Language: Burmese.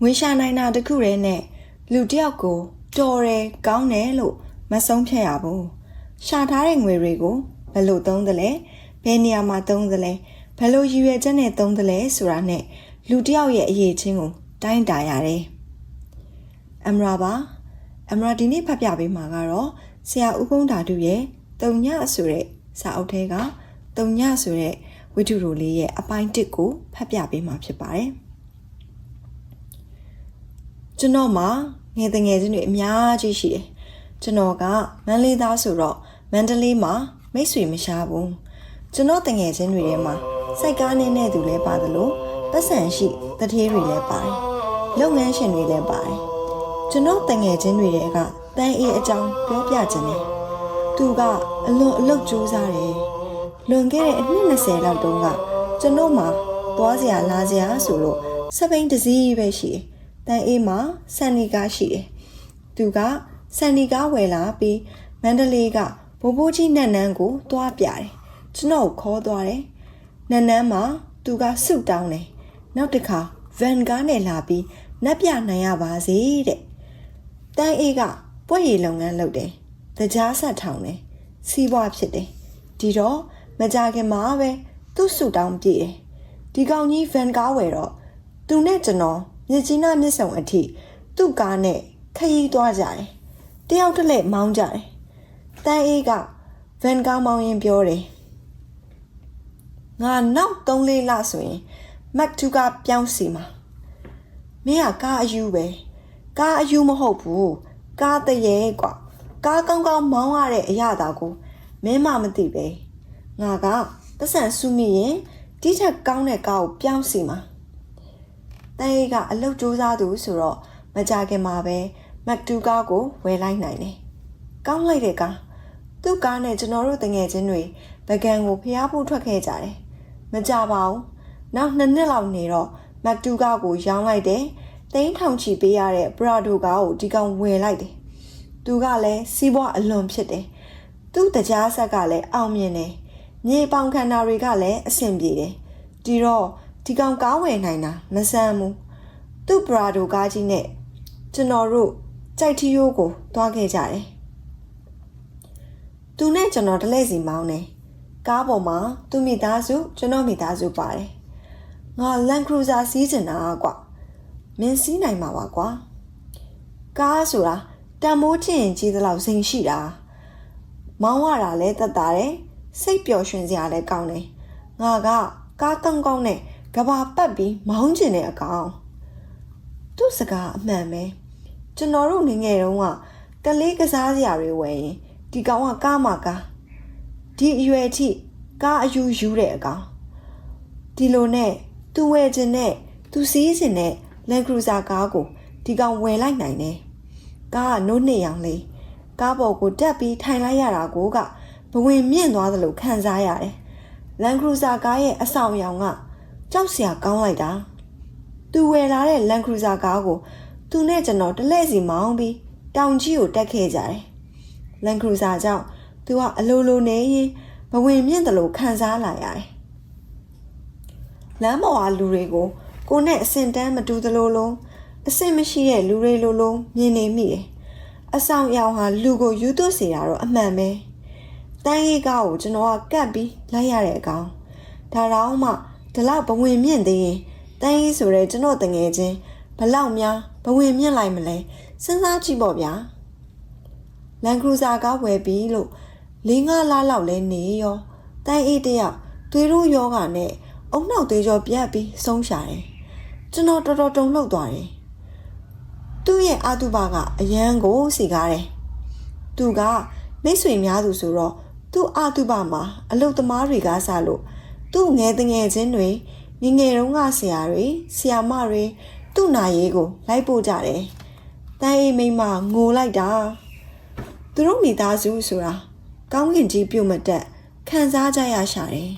ငွေရှာနိုင်တာတခုတည်းနဲ့လူတယောက်ကိုတော်တယ်ကောင်းတယ်လို့မဆုံးဖြတ်ရဘူးရှာထားတဲ့ငွေတွေကိုဘယ်လိုသုံးသလဲဘယ်နေရာမှာသုံးသလဲဘယ်လိုရည်ရွယ်ချက်နဲ့သုံးသလဲဆိုတာနဲ့လူတယောက်ရဲ့အရေးချင်းကိုတိုင်းတာရတယ်အမရာပါအမရာဒီနေ့ဖတ်ပြပေးမှာကတော့ဆရာဦးကုန်းဓာတုရဲ့တုံညဆိုတဲ့စာအုပ်ထဲကတုံညဆိုတဲ့ဝိတုရိုလေးရဲ့အပိုင်း1ကိုဖတ်ပြပေးမှာဖြစ်ပါတယ်ကျွန်တော်မှာငယ်ချင်းတွေအများကြီးရှိတယ်ကျွန်တော်ကမန္တလေးသားဆိုတော့မန္တလေးမှာမိတ်ဆွေမရှာဘူးကျွန်တော်တငယ်ချင်းတွေထဲမှာစိုက်ကားနေတဲ့သူလည်းပါတယ်လို့ပတ်စံရှိတထေးတွေလည်းပါတယ်လုပ်ငန်းရှင်တွေလည်းပါတယ်ကျွန်တော်တငယ်ချင်းတွေထဲကတန်းအေးအကြောင်းပြောပြခြင်းတယ်သူကအလွန်အလုပ်ကြိုးစားတယ်လွန်ခဲ့တဲ့အနှစ်20လောက်တုန်းကကျွန်တော်မှာသွားစရာလာစရာဆိုလို့စပိန်တစည်းပဲရှိတယ်တန်းအေးမှာဆန်နီကားရှိတယ်သူကဆန်နီကားဝယ်လာပြီးမန္တလေးကဘိုးဘိုးကြီးနန်းနန်းကိုတွားပြတယ်ကျွန်တော်ကိုခေါ်သွားတယ်နန်းနန်းမှာသူကဆုတောင်းတယ်နောက်တစ်ခါဗန်ကားနဲ့လာပြီးနတ်ပြနိုင်ရပါစေတဲ့တန်းအေးကပွက်ရည်လုပ်ငန်းလုပ်တယ်တကြားဆက်ထောင်တယ်စီးပွားဖြစ်တယ်ဒီတော့မကြခင်မှာပဲသူ့ဆုတောင်းပြည့်တယ်ဒီကောင်ကြီးဗန်ကားဝယ်တော့သူနဲ့ကျွန်တော်မြစ်ကြီးနားမြစ်ဆုံအထိသူ့ကားနဲ့ခရီးသွားကြတယ်တယောက်တစ်လက်မောင်းကြတယ်တန်းအေးကဗန်ကားမောင်းရင်ပြောတယ်ငါနောက်3-4လဆိုရင်မက်တူကပြောင်းစီမှာမင်းကကားအယူပဲကားအယူမဟုတ်ဘူးကားတရေကွာကားကောင်းကောင်းမောင်းရတဲ့အရာတာကိုမင်းမသိပဲငါကပတ်စံစုမိရင်ဒီထက်ကောင်းတဲ့ကားကိုပြောင်းစီမှာတန်းအေးကအလုပ်ကြိုးစားသူဆိုတော့မကြခင်မှာပဲမက်တူကားကိုဝယ်လိုက်နိုင်တယ်ကောင်းလိုက်တဲ့ကားသူ့ကားနဲ့ကျွန်တော်တို့တငယ်ချင်းတွေဗကန်ကိုဖျားဖို့ထွက်ခဲ့ကြတယ်မကြပါဘူးနောက်2နှစ်လောက်နေတော့မက်တူကားကိုရောင်းလိုက်တယ်သိန်းထောင်ချီပေးရတဲ့ပရာဒိုကားကိုဒီကောင်ဝယ်လိုက်တယ်သူကလည်းစီးပွားအလွန်ဖြစ်တယ်သူ့တကြားဆက်ကလည်းအောင်မြင်တယ်မြေပေါင်ခန္ဓာတွေကလည်းအဆင်ပြေတယ်ဒီတော့ဒီကောင်ကားဝယ်နိုင်တာမဆန်းဘူးသူ့ပရာဒိုကားကြီးနဲ့ကျွန်တော်တို့ကြိုက်ထီယိုးကိုသွားခဲ့ကြတယ်သူနဲ့ကျွန်တော်တလဲစီမောင်းတယ်ကားပေါ်မှာသူ့မိသားစုကျွန်တော်မိသားစုပါတယ်ငါလန်ခရူဇာစီးကျင်တာကွာမင်းစီးနိုင်မှာပါကွာကားဆိုတာတန်မိုးချင်းကြီးသလောက်စိန်ရှိတာမောင်းရတာလဲတက်တာတယ်စိတ်ပျော်ရွှင်စရာလဲကောင်းတယ်ငါကကားကောင်းကောင်းနဲ့ကဘာပတ်ပြီးမောင်းကျင်တဲ့အကောင်သူ့စကားအမှန်ပဲကျွန်တော်တို့ငငယ်တုန်းကကလေးကစားစရာတွေဝယ်ရင်ဒီကောင်ကကားမှာကားဒီအရွယ်ထိကားအယူယူတဲ့အကောင်ဒီလိုနဲ့သူဝယ်ခြင်းနဲ့သူစီးခြင်းနဲ့လန်ခရူဇာကားကိုဒီကောင်ဝယ်လိုက်နိုင်တယ်ကားကနိုးနှစ်ရောင်လေးကားပေါ်ကိုတက်ပြီးထိုင်လိုက်ရတာကိုကဘဝင်မြင့်သွားသလိုခံစားရတယ်လန်ခရူဇာကားရဲ့အဆောင်ရောင်ကကြောက်စရာကောင်းလိုက်တာသူဝယ်လာတဲ့လန်ခရူဇာကားကိုသူနဲ့ကျွန်တော်တလဲစီမောင်းပြီးတောင်ကြီးကိုတက်ခဲ့ကြတယ်လန်ခရူဇာကြောင့်သူကအလိုလိုနေရင်ဘဝင်မြင့်တယ်လို့ခံစားလာရတယ်လမ်းပေါ်ကလူတွေကိုကိုနဲ့အစင်တန်းမတူသလိုလုံးအစင်မရှိတဲ့လူတွေလိုလုံးမြင်နေမိတယ်အဆောင်ရောင်ဟာလူကိုယူသွစေတာတော့အမှန်ပဲတန်းရေးကားကိုကျွန်တော်ကကတ်ပြီးလိုက်ရတဲ့အကောင်ဒါတော့မှဒီလောက်ဘဝင်မြင့်သေးရင်တန်းရေးဆိုတဲ့ကျွန်တော်တငယ်ချင်းဘလောက်များဘဝင်မြင့်လိုက်မလဲစဉ်းစားကြည့်ပေါ့ဗျာလန်ခရူဇာကားဝယ်ပြီးလို့4-5 လလောက်လဲနေရောတန်းအေးတယောက်သွေးတို့ယောဂါနဲ့အုံနောက်သွေးကြောပြတ်ပြီးဆုံးရှာတယ်ကျွန်တော်တော်တော်တုန်လှုပ်သွားတယ်သူ့ရဲ့အာတုဘကအရန်ကိုစီကားတယ်သူကမိတ်ဆွေများသူဆိုတော့သူ့အာတုဘမှာအလုတ်သမားတွေကစားလို့သူ့ငယ်ချင်းတွေငငယ်တုန်းကဆရာတွေဆရာမတွေသူ့နာရေးကိုလိုက်ပို့ကြတယ်တန်းအေးမိမငိုလိုက်တာသူတို့မိသားစုဆိုတာကောင်းကင်ကြီးပြုတ်မတက်ခံစားကြရရှာတယ်